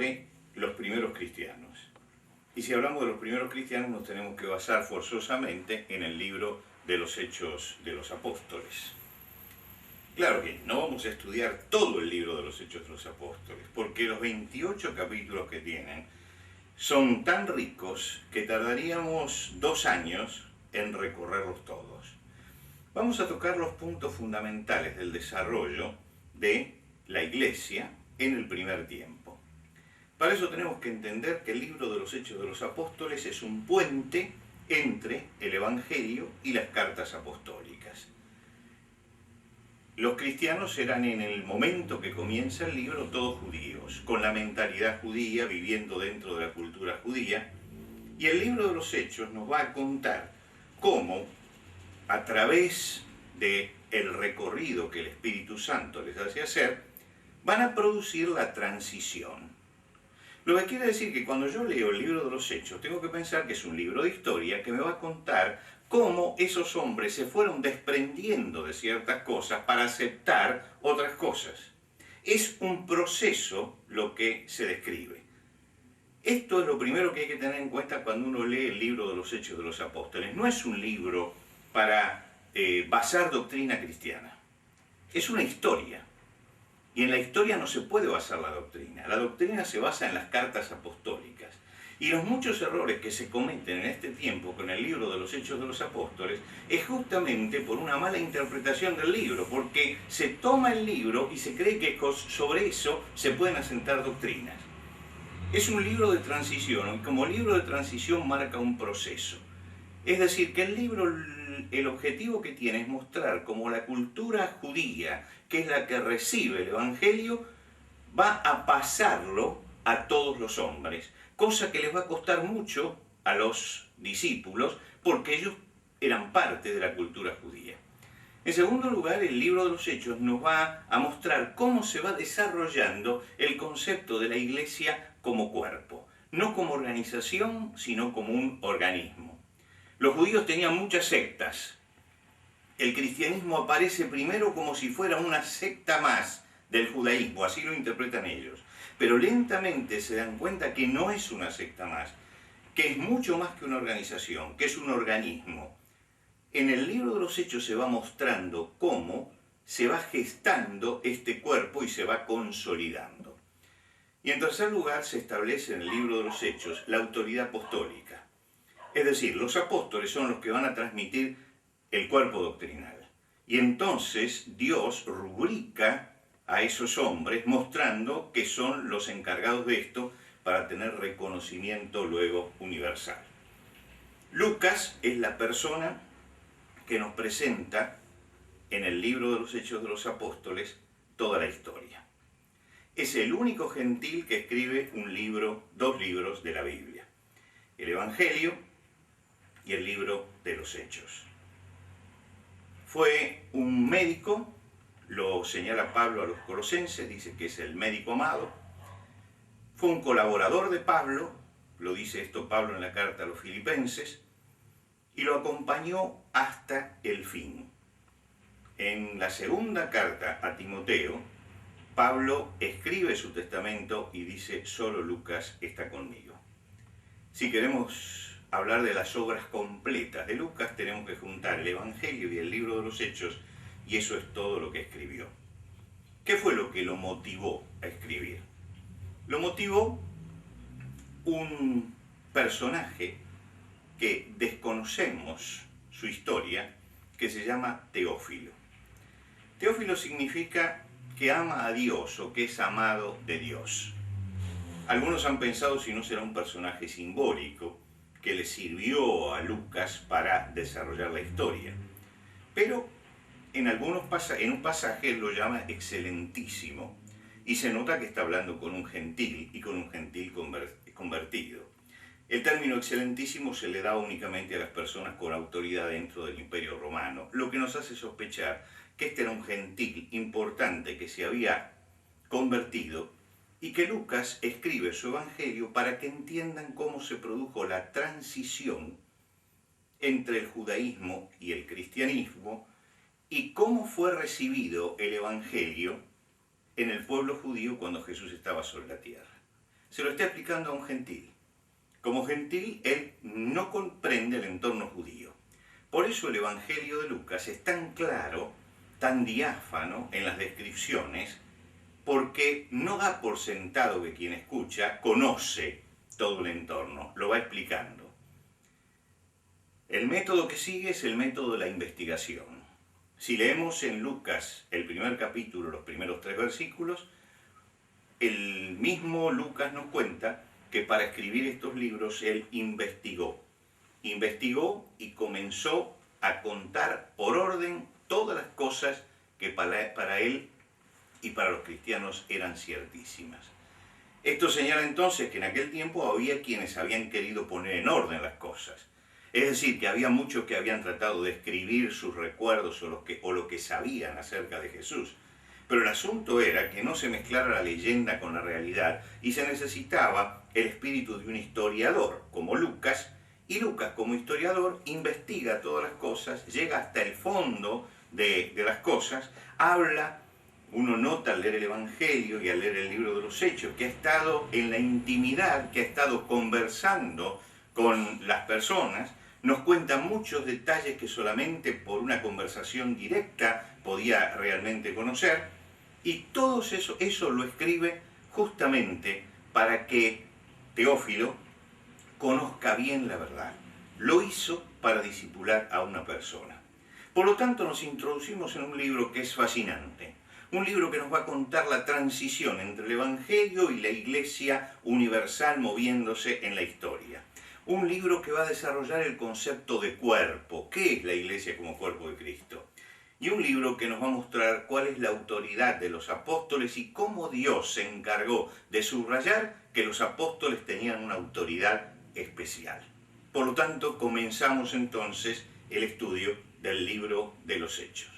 sobre los primeros cristianos. Y si hablamos de los primeros cristianos nos tenemos que basar forzosamente en el libro de los Hechos de los Apóstoles. Claro que no vamos a estudiar todo el libro de los Hechos de los Apóstoles, porque los 28 capítulos que tienen son tan ricos que tardaríamos 2 años en recorrerlos todos. Vamos a tocar los puntos fundamentales del desarrollo de la Iglesia en el primer tiempo. Para eso tenemos que entender que el libro de los Hechos de los Apóstoles es un puente entre el Evangelio y las cartas apostólicas. Los cristianos eran en el momento que comienza el libro todos judíos, con la mentalidad judía, viviendo dentro de la cultura judía, y el libro de los Hechos nos va a contar cómo, a través del recorrido que el Espíritu Santo les hace hacer, van a producir la transición. Lo que quiere decir que cuando yo leo el libro de los Hechos, tengo que pensar que es un libro de historia que me va a contar cómo esos hombres se fueron desprendiendo de ciertas cosas para aceptar otras cosas. Es un proceso lo que se describe. Esto es lo primero que hay que tener en cuenta cuando uno lee el libro de los Hechos de los Apóstoles. No es un libro para basar doctrina cristiana. Es una historia. Y en la historia no se puede basar la doctrina. La doctrina se basa en las cartas apostólicas. Y los muchos errores que se cometen en este tiempo con el libro de los Hechos de los Apóstoles es justamente por una mala interpretación del libro, porque se toma el libro y se cree que sobre eso se pueden asentar doctrinas. Es un libro de transición, y como libro de transición marca un proceso. Es decir, que el libro, el objetivo que tiene es mostrar cómo la cultura judía, que es la que recibe el Evangelio, va a pasarlo a todos los hombres, cosa que les va a costar mucho a los discípulos, porque ellos eran parte de la cultura judía. En segundo lugar, el libro de los Hechos nos va a mostrar cómo se va desarrollando el concepto de la Iglesia como cuerpo, no como organización, sino como un organismo. Los judíos tenían muchas sectas. El cristianismo aparece primero como si fuera una secta más del judaísmo, así lo interpretan ellos. Pero lentamente se dan cuenta que no es una secta más, que es mucho más que una organización, que es un organismo. En el libro de los Hechos se va mostrando cómo se va gestando este cuerpo y se va consolidando. Y en tercer lugar se establece en el libro de los Hechos la autoridad apostólica. Es decir, los apóstoles son los que van a transmitir el cuerpo doctrinal. Y entonces Dios rubrica a esos hombres mostrando que son los encargados de esto para tener reconocimiento luego universal. Lucas es la persona que nos presenta en el libro de los Hechos de los Apóstoles toda la historia. Es el único gentil que escribe un libro, 2 libros de la Biblia, el Evangelio y el libro de los Hechos. Fue un médico, lo señala Pablo a los colosenses, dice que es el médico amado. Fue un colaborador de Pablo, lo dice esto Pablo en la carta a los filipenses, y lo acompañó hasta el fin. En la segunda carta a Timoteo, Pablo escribe su testamento y dice: solo Lucas está conmigo. Si queremos hablar de las obras completas de Lucas, tenemos que juntar el Evangelio y el libro de los Hechos, y eso es todo lo que escribió. ¿Qué fue lo que lo motivó a escribir? Lo motivó un personaje que desconocemos su historia, que se llama Teófilo. Teófilo significa que ama a Dios o que es amado de Dios. Algunos han pensado si no será un personaje simbólico que le sirvió a Lucas para desarrollar la historia. Pero en un pasaje lo llama excelentísimo y se nota que está hablando con un gentil y con un gentil convertido. El término excelentísimo se le da únicamente a las personas con autoridad dentro del Imperio Romano, lo que nos hace sospechar que este era un gentil importante que se había convertido y que Lucas escribe su Evangelio para que entiendan cómo se produjo la transición entre el judaísmo y el cristianismo y cómo fue recibido el Evangelio en el pueblo judío cuando Jesús estaba sobre la tierra. se lo está explicando a un gentil. Como gentil, él no comprende el entorno judío. Por eso el Evangelio de Lucas es tan claro, tan diáfano en las descripciones, porque no da por sentado que quien escucha conoce todo el entorno, lo va explicando. El método que sigue es el método de la investigación. Si leemos en Lucas el primer capítulo, los primeros 3 versículos, el mismo Lucas nos cuenta que para escribir estos libros él investigó y comenzó a contar por orden todas las cosas que para él y para los cristianos eran ciertísimas. Esto señala entonces que en aquel tiempo había quienes habían querido poner en orden las cosas. Es decir, que había muchos que habían tratado de escribir sus recuerdos o lo que sabían acerca de Jesús. Pero el asunto era que no se mezclara la leyenda con la realidad y se necesitaba el espíritu de un historiador, como Lucas, y Lucas como historiador investiga todas las cosas, llega hasta el fondo de las cosas, habla, uno nota al leer el Evangelio y al leer el libro de los Hechos, que ha estado en la intimidad, que ha estado conversando con las personas, nos cuenta muchos detalles que solamente por una conversación directa podía realmente conocer, y todo eso lo escribe justamente para que Teófilo conozca bien la verdad. Lo hizo para discipular a una persona. Por lo tanto, nos introducimos en un libro que es fascinante, un libro que nos va a contar la transición entre el Evangelio y la Iglesia universal moviéndose en la historia. Un libro que va a desarrollar el concepto de cuerpo. ¿Qué es la Iglesia como cuerpo de Cristo? Y un libro que nos va a mostrar cuál es la autoridad de los apóstoles y cómo Dios se encargó de subrayar que los apóstoles tenían una autoridad especial. Por lo tanto, comenzamos entonces el estudio del libro de los Hechos.